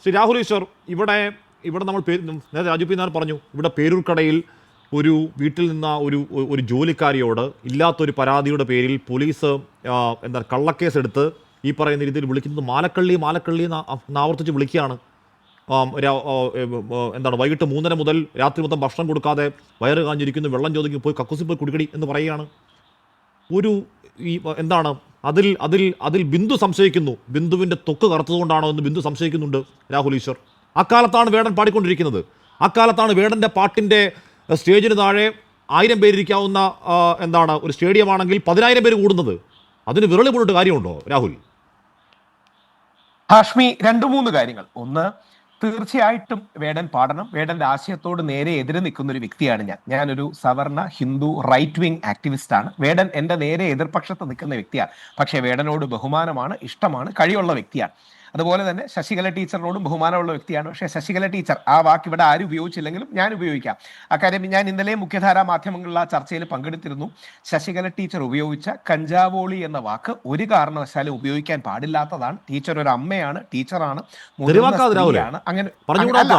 ശ്രീ രാഹുൽ ഈശ്വർ, ഇവിടെ ഇവിടെ നമ്മൾ നേരത്തെ രാജു പി നായർ പറഞ്ഞു, ഇവിടെ പേരൂർക്കടയിൽ ഒരു വീട്ടിൽ നിന്ന ഒരു ജോലിക്കാരിയോട് ഇല്ലാത്തൊരു പരാതിയുടെ പേരിൽ പോലീസ് കള്ളക്കേസ് എടുത്ത് ഈ പറയുന്ന രീതിയിൽ വിളിക്കുന്നത് മാലക്കള്ളി മാലക്കള്ളി എന്ന് ആവർത്തിച്ച് വിളിക്കുകയാണ്. വൈകിട്ട് 3:30 മുതൽ രാത്രി മൊത്തം ഭക്ഷണം കൊടുക്കാതെ വയറ് കാഞ്ഞിരിക്കുന്നു, വെള്ളം ചോദിക്കും, പോയി കക്കൂസിൽ പോയി കുടിക്കടി എന്ന് പറയുകയാണ്. അതിൽ ബിന്ദു സംശയിക്കുന്നു, ബിന്ദുവിൻ്റെ തൊക്ക് കറുത്തതുകൊണ്ടാണോ എന്ന് ബിന്ദു സംശയിക്കുന്നുണ്ട്. രാഹുൽ ഈശ്വർ, അക്കാലത്താണ് വേടൻ പാടിക്കൊണ്ടിരിക്കുന്നത്. അക്കാലത്താണ് വേടൻ്റെ പാട്ടിൻ്റെ സ്റ്റേജിന് താഴെ 1000 പേരിരിക്കാവുന്ന ഒരു സ്റ്റേഡിയമാണെങ്കിൽ 10,000 പേര് കൂടുന്നത്. അതിന് വിരളി പോയിട്ട് കാര്യമുണ്ടോ രാഹുൽ? ഹാഷ്മി, 2-3 കാര്യങ്ങൾ. ഒന്ന്, തീർച്ചയായിട്ടും വേടൻ പാടണം. വേടന്റെ ആശയത്തോട് നേരെ എതിരെ നിൽക്കുന്ന ഒരു വ്യക്തിയാണ് ഞാനൊരു സവർണ ഹിന്ദു റൈറ്റ് വിങ് ആക്ടിവിസ്റ്റ് ആണ്. വേടൻ എന്റെ നേരെ എതിർപക്ഷത്ത് നിൽക്കുന്ന വ്യക്തിയാണ്. പക്ഷേ വേടനോട് ബഹുമാനമാണ്, ഇഷ്ടമാണ്, കഴിവുള്ള വ്യക്തിയാണ്. അതുപോലെ തന്നെ ശശികല ടീച്ചറിനോടും ബഹുമാനമുള്ള വ്യക്തിയാണ്. പക്ഷേ ശശികല ടീച്ചർ, ആ വാക്ക് ഇവിടെ ആരും ഉപയോഗിച്ചില്ലെങ്കിലും ഞാൻ ഉപയോഗിക്കാം. അക്കാര്യം ഞാൻ ഇന്നലെ മുഖ്യധാരാ മാധ്യമങ്ങളിൽ ആ ചർച്ചയിൽ പങ്കെടുത്തിരുന്നു. ശശികല ടീച്ചർ ഉപയോഗിച്ച കഞ്ചാവോളി എന്ന വാക്ക് ഒരു കാരണവശാലും ഉപയോഗിക്കാൻ പാടില്ലാത്തതാണ്. ടീച്ചർ ഒരു അമ്മയാണ്, ടീച്ചറാണ്,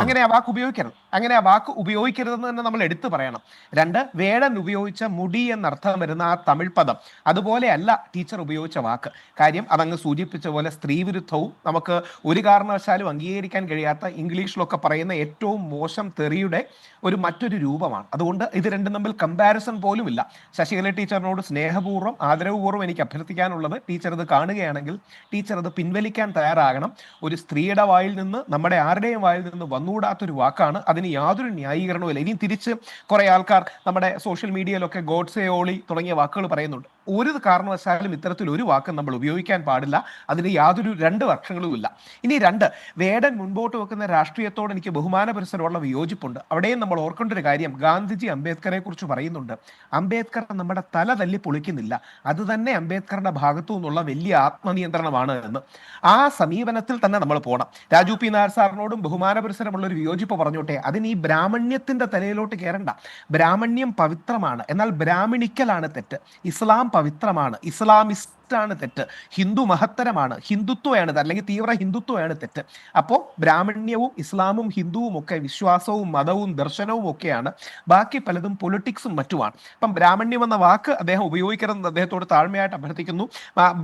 അങ്ങനെ ആ വാക്ക് ഉപയോഗിക്കരുത്. അങ്ങനെ ആ വാക്ക് ഉപയോഗിക്കരുതെന്ന് തന്നെ നമ്മൾ എടുത്തു പറയണം. 2, വേടൻ ഉപയോഗിച്ച മുടി എന്നർത്ഥം വരുന്ന ആ തമിഴ് പദം അതുപോലെയല്ല ടീച്ചർ ഉപയോഗിച്ച വാക്ക്. കാര്യം അതങ്ങ് സൂചിപ്പിച്ച പോലെ സ്ത്രീവിരുദ്ധവും നമുക്ക് ഒരു കാരണവശാലും അംഗീകരിക്കാൻ കഴിയാത്ത ഇംഗ്ലീഷിലൊക്കെ പറയുന്ന ഏറ്റവും മോശം തെറിയുടെ മറ്റൊരു രൂപമാണ്. അതുകൊണ്ട് ഇത് രണ്ടും തമ്മിൽ കമ്പാരിസൺ പോലും ഇല്ല. ശശികല ടീച്ചറിനോട് സ്നേഹപൂർവ്വം ആദരവപൂർവ്വം എനിക്ക് അഭ്യർത്ഥിക്കാനുള്ളത്, ടീച്ചർ ഇത് കാണുകയാണെങ്കിൽ ടീച്ചർ അത് പിൻവലിക്കാൻ തയ്യാറാകണം. ഒരു സ്ത്രീയുടെ വായിൽ നിന്ന്, നമ്മുടെ ആരുടെയും വായിൽ നിന്ന് വന്നുകൂടാത്തൊരു വാക്കാണ്. അതിന് യാതൊരു ന്യായീകരണവും ഇല്ല. ഇനിയും തിരിച്ച് കുറെ ആൾക്കാർ നമ്മുടെ സോഷ്യൽ മീഡിയയിലൊക്കെ ഗോഡ്സെ ഓളി തുടങ്ങിയ വാക്കുകൾ പറയുന്നുണ്ട്. ഒരു കാരണവശാലും ഇത്തരത്തിൽ ഒരു വാക്കും നമ്മൾ ഉപയോഗിക്കാൻ പാടില്ല. അതിന് യാതൊരു 2 വർഷങ്ങളും ഇല്ല. ഇനി 2, വേടൻ മുൻപോട്ട് വെക്കുന്ന രാഷ്ട്രീയത്തോട് എനിക്ക് ബഹുമാനപരസ്പരമുള്ള വിയോജിപ്പുണ്ട്. അവിടെയും നമ്മൾ ഓർക്കേണ്ട ഒരു കാര്യം, ഗാന്ധിജി അംബേദ്കറെ കുറിച്ച് പറയുന്നുണ്ട്. അംബേദ്കർ നമ്മുടെ തല തല്ലി പൊളിക്കുന്നില്ല, അത് തന്നെ അംബേദ്കറുടെ ഭാഗത്തു നിന്നുള്ള വലിയ ആത്മനിയന്ത്രണമാണ് എന്ന്. ആ സമീപനത്തിൽ തന്നെ നമ്മൾ പോകണം. രാജു പി നായർ സാറിനോടും ബഹുമാനപരസ്പരമുള്ള ഒരു വിയോജിപ്പ് പറഞ്ഞോട്ടെ. അതിന് ഈ ബ്രാഹ്മണ്യത്തിന്റെ തലയിലോട്ട് കയറണ്ട. ബ്രാഹ്മണ്യം പവിത്രമാണ്, എന്നാൽ ബ്രാഹ്മണിക്കലാണ് തെറ്റ്. ഇസ്ലാം പവിത്രമാണ്, ഇസ്ലാമിസ്റ്റ് ആണ് തെറ്റ്. ഹിന്ദു മഹത്തരമാണ്, ഹിന്ദുത്വമാണ് അല്ലെങ്കിൽ തീവ്ര ഹിന്ദുത്വമാണ് തെറ്റ്. അപ്പോൾ ബ്രാഹ്മണ്യവും ഇസ്ലാമും ഹിന്ദുവും ഒക്കെ വിശ്വാസവും മതവും ദർശനവും ഒക്കെയാണ്. ബാക്കി പലതും പൊളിറ്റിക്സും മറ്റുമാണ്. അപ്പം ബ്രാഹ്മണ്യം എന്ന വാക്ക് അദ്ദേഹം ഉപയോഗിക്കരുതെന്ന് അദ്ദേഹത്തോട് താഴ്മയായിട്ട് അഭ്യർത്ഥിക്കുന്നു.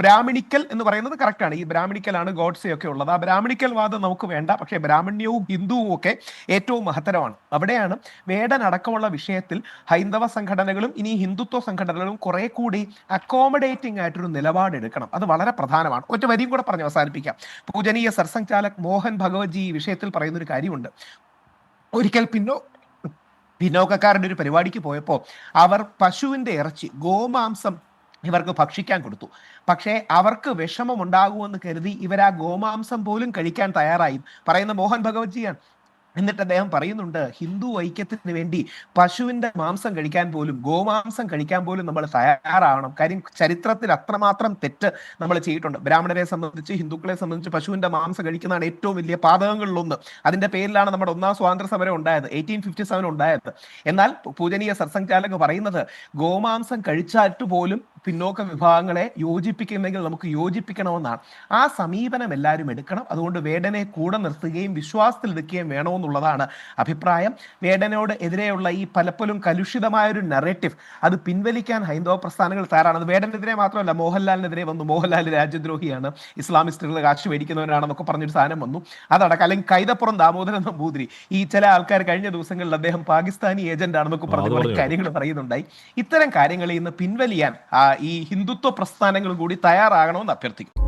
ബ്രാഹ്മണിക്കൽ എന്ന് പറയുന്നത് കറക്റ്റാണ്. ഈ ബ്രാഹ്മണിക്കലാണ് ഗോഡ്സെ ഒക്കെ ഉള്ളത്. ആ ബ്രാഹ്മണിക്കൽ വാദം നമുക്ക് വേണ്ട. പക്ഷേ ബ്രാഹ്മണ്യവും ഹിന്ദുവും ഒക്കെ ഏറ്റവും മഹത്തരമാണ്. അവിടെയാണ് വേടൻ അടക്കമുള്ള വിഷയത്തിൽ ഹൈന്ദവ സംഘടനകളും ഇനി ഹിന്ദുത്വ സംഘടനകളും കുറെ കൂടി അക്കോമഡേറ്റിംഗ് ആയിട്ടൊരു നിലപാടെടുക്കണം. അത് വളരെ പ്രധാനമാണ്. ഒറ്റ വരിയും കൂടെ പറഞ്ഞ് അവസാനിപ്പിക്കാം. പൂജനീയ സർസംഘചാലക് മോഹൻ ഭഗവത്ജി ഈ വിഷയത്തിൽ പറയുന്ന ഒരു കാര്യമുണ്ട്. ഒരിക്കൽ പിന്നോക്കക്കാരുടെ ഒരു പരിപാടിക്ക് പോയപ്പോൾ അവർ പശുവിന്റെ ഇറച്ചി, ഗോമാംസം ഇവർക്ക് ഭക്ഷിക്കാൻ കൊടുത്തു. പക്ഷേ അവർക്ക് വിഷമം ഉണ്ടാകുമെന്ന് കരുതി ഇവർ ആ ഗോമാംസം പോലും കഴിക്കാൻ തയ്യാറായി. പറയുന്ന മോഹൻ ഭഗവത്ജിയാണ്. എന്നിട്ട് അദ്ദേഹം പറയുന്നുണ്ട്, ഹിന്ദു ഐക്യത്തിന് വേണ്ടി പശുവിന്റെ മാംസം കഴിക്കാൻ പോലും, ഗോമാംസം കഴിക്കാൻ പോലും നമ്മൾ തയ്യാറാവണം. കാര്യം ചരിത്രത്തിൽ അത്രമാത്രം തെറ്റ് നമ്മൾ ചെയ്തിട്ടുണ്ട്. ബ്രാഹ്മണരെ സംബന്ധിച്ച്, ഹിന്ദുക്കളെ സംബന്ധിച്ച് പശുവിന്റെ മാംസം കഴിക്കുന്നതാണ് ഏറ്റവും വലിയ പാതകങ്ങളിലൊന്ന്. അതിന്റെ പേരിലാണ് നമ്മുടെ 1ാം സ്വാതന്ത്ര്യ സമരം ഉണ്ടായത്, 1857 ഉണ്ടായത്. എന്നാൽ പൂജനീയ സർസംഘചാലക് പറയുന്നത്, ഗോമാംസം കഴിച്ചായിട്ട് പോലും പിന്നോക്ക വിഭാഗങ്ങളെ യോജിപ്പിക്കുന്നെങ്കിൽ നമുക്ക് യോജിപ്പിക്കണമെന്നാണ്. ആ സമീപനം എല്ലാവരും എടുക്കണം. അതുകൊണ്ട് വേടനെ കൂടെ നിർത്തുകയും വിശ്വാസത്തിൽ എടുക്കുകയും വേണമെന്നുള്ളതാണ് അഭിപ്രായം. വേടനോട് എതിരെയുള്ള ഈ പലപ്പോഴും കലുഷിതമായൊരു നറേറ്റീവ് അത് പിൻവലിക്കാൻ ഹൈന്ദവ പ്രസ്ഥാനങ്ങൾ തയ്യാറാണ്. അത് വേടനെതിരെ മാത്രമല്ല, മോഹൻലാലിനെതിരെ വന്നു. മോഹൻലാൽ രാജ്യദ്രോഹിയാണ്, ഇസ്ലാമിസ്റ്റുകൾ കാശ് മേടിക്കുന്നവരാണെന്നൊക്കെ പറഞ്ഞൊരു സാധനം വന്നു. അതടക്കം. അല്ലെങ്കിൽ കൈതപ്പുറം ദാമോദരൻ നമ്പൂതിരി, ഈ ചില ആൾക്കാർ കഴിഞ്ഞ ദിവസങ്ങളിൽ അദ്ദേഹം പാകിസ്ഥാനി ഏജന്റ് ആണെന്നൊക്കെ പറഞ്ഞ കാര്യങ്ങൾ പറയുന്നുണ്ടായി. ഇത്തരം കാര്യങ്ങളിൽ നിന്ന് പിൻവലിയാൻ ഈ ഹിന്ദുത്വ പ്രസ്ഥാനങ്ങൾ കൂടി തയ്യാറാകണമെന്ന് അഭ്യർത്ഥിക്കും.